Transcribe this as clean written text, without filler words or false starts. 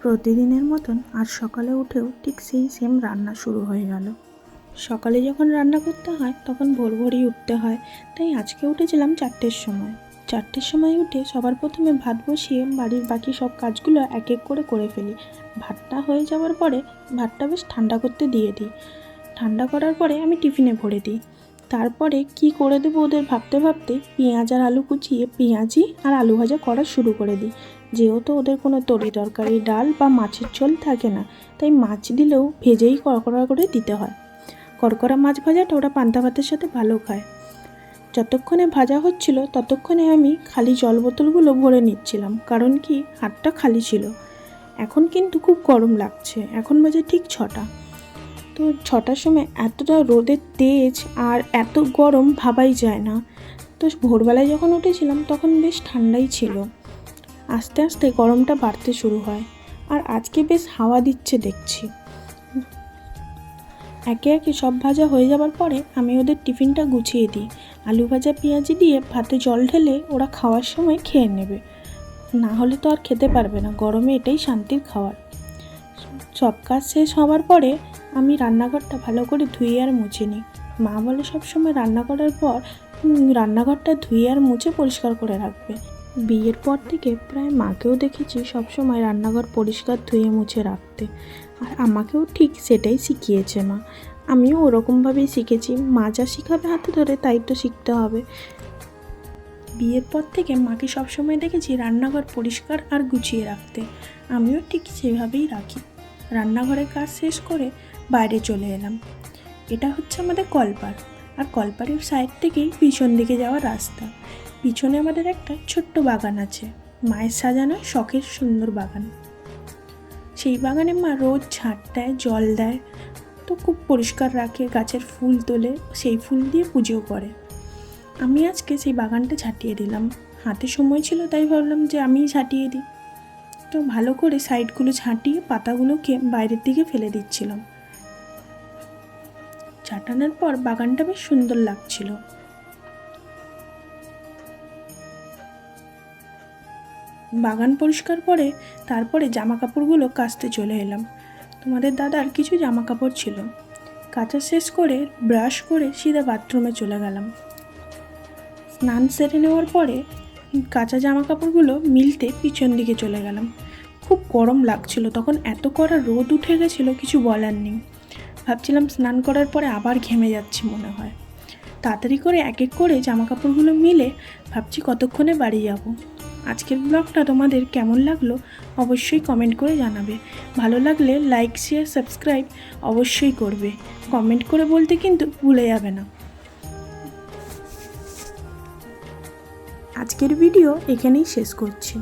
প্রতিদিনের মতন আজ সকালে উঠেও ঠিক সেই সেম রান্না শুরু হয়ে গেল। সকালে যখন রান্না করতে হয় তখন ভোর ভোরই উঠতে হয়, তাই আজকে উঠেছিলাম 4টের সময়। 4টের সময় উঠে সবার প্রথমে ভাত বসিয়ে বাড়ির বাকি সব কাজগুলো এক এক করে ফেলি। ভাতটা হয়ে যাওয়ার পরে ভাতটা বেশ ঠান্ডা করতে দিয়ে দিই। ঠান্ডা করার পরে আমি টিফিনে ভরে দিই। তারপরে কি করে দেবো ওদের ভাবতে ভাবতে পেঁয়াজ আর আলু কুচিয়ে পেঁয়াজি আর আলু ভাজা করা শুরু করে দিই। যেহেতু ওদের কোনো তরকারি ডাল বা মাছের ঝোল থাকে না, তাই মাছ দিলেও ভেজেই কড়কড়া করে দিতে হয়। কড়কড়া মাছ ভাজাটা ওরা পান্তা ভাতের সাথে ভালো খায়। যতক্ষণে ভাজা হচ্ছিল ততক্ষণে আমি খালি জল বোতলগুলো ভরে নিচ্ছিলাম, কারণ কি হাতটা খালি ছিল। এখন কিন্তু খুব গরম লাগছে, এখন বাজে ঠিক 6টা। তো 6টার সময় এতটা রোদের তেজ আর এত গরম ভাবাই যায় না। তো ভোরবেলায় যখন উঠেছিলাম তখন বেশ ঠান্ডাই ছিল, আস্তে আস্তে গরমটা বাড়তে শুরু হয়। আর আজকে বেশ হাওয়া দিচ্ছে দেখছি। একে একে সব ভাজা হয়ে যাবার পরে আমি ওদের টিফিনটা গুছিয়ে দিই। আলু ভাজা পেঁয়াজি দিয়ে ভাতে জল ঢেলে ওরা খাওয়ার সময় খেয়ে নেবে, না হলে তো আর খেতে পারবে না। গরমে এটাই শান্তির খাবার। সব কাজ শেষ হওয়ার পরে আমি রান্নাঘরটা ভালো করে ধুয়ে আর মুছে নিই। মা বলে সবসময় রান্না করার পর রান্নাঘরটা ধুয়ে আর মুছে পরিষ্কার করে রাখবে। বিয়ের পর থেকে প্রায় মাকেও দেখেছি সবসময় রান্নাঘর পরিষ্কার ধুয়ে মুছে রাখতে, আর আমাকেও ঠিক সেটাই শিখিয়েছে মা। আমিও ওরকমভাবেই শিখেছি। মা যা শিখাবে হাতে ধরে তাই তো শিখতে হবে। বিয়ের পর থেকে মাকে সবসময় দেখেছি রান্নাঘর পরিষ্কার আর গুছিয়ে রাখতে, আমিও ঠিক সেভাবেই রাখি। রান্নাঘরের কাজ শেষ করে বাইরে চলে এলাম। এটা হচ্ছে আমাদের কলপার, আর কলপারের সাইড থেকেই পিছন দিকে যাওয়ার রাস্তা। পিছনে আমাদের একটা ছোট্ট বাগান আছে, মায়ের সাজানো শখের সুন্দর বাগান। সেই বাগানে মা রোজ ঝাঁট দেয়, জল দেয়, তো খুব পরিষ্কার রাখে, গাছের ফুল তোলে, সেই ফুল দিয়ে পুজোও করে। আমি আজকে সেই বাগানটা ঝাঁটিয়ে দিলাম। হাতে সময় ছিল তাই ভাবলাম যে আমিই ঝাঁটিয়ে দিই। তো ভালো করে সাইডগুলো ঝাঁটিয়ে পাতাগুলোকে বাইরের দিকে ফেলে দিচ্ছিলাম। ঝাঁটানোর পর বাগানটা বেশ সুন্দর লাগছিল। বাগান পরিষ্কার করে তারপরে জামা কাপড়গুলো কাচতে চলে এলাম। তোমাদের দাদার কিছু জামা কাপড় ছিল, কাচা শেষ করে ব্রাশ করে সিধা বাথরুমে চলে গেলাম। স্নান সেরে নেওয়ার পরে কাঁচা জামা কাপড়গুলো মিলতে পিছন দিকে চলে গেলাম। খুব গরম লাগছিল তখন, এত কড়া রোদ উঠে গেছিলো কিছু বলার নেই। ভাবছিলাম স্নান করার পরে আবার ঘেমে যাচ্ছি মনে হয়। তাড়াতাড়ি করে এক এক করে জামা কাপড়গুলো মিলে ভাবছি কতক্ষণে বাড়ি যাব। আজকের ব্লগটা তোমাদের কেমন লাগলো অবশ্যই কমেন্ট করে জানাবে। ভালো লাগলে লাইক শেয়ার সাবস্ক্রাইব অবশ্যই করবে। কমেন্ট করে বলতে কিন্তু ভুলে যাবে না। আজকের ভিডিও এখানেই শেষ করছি।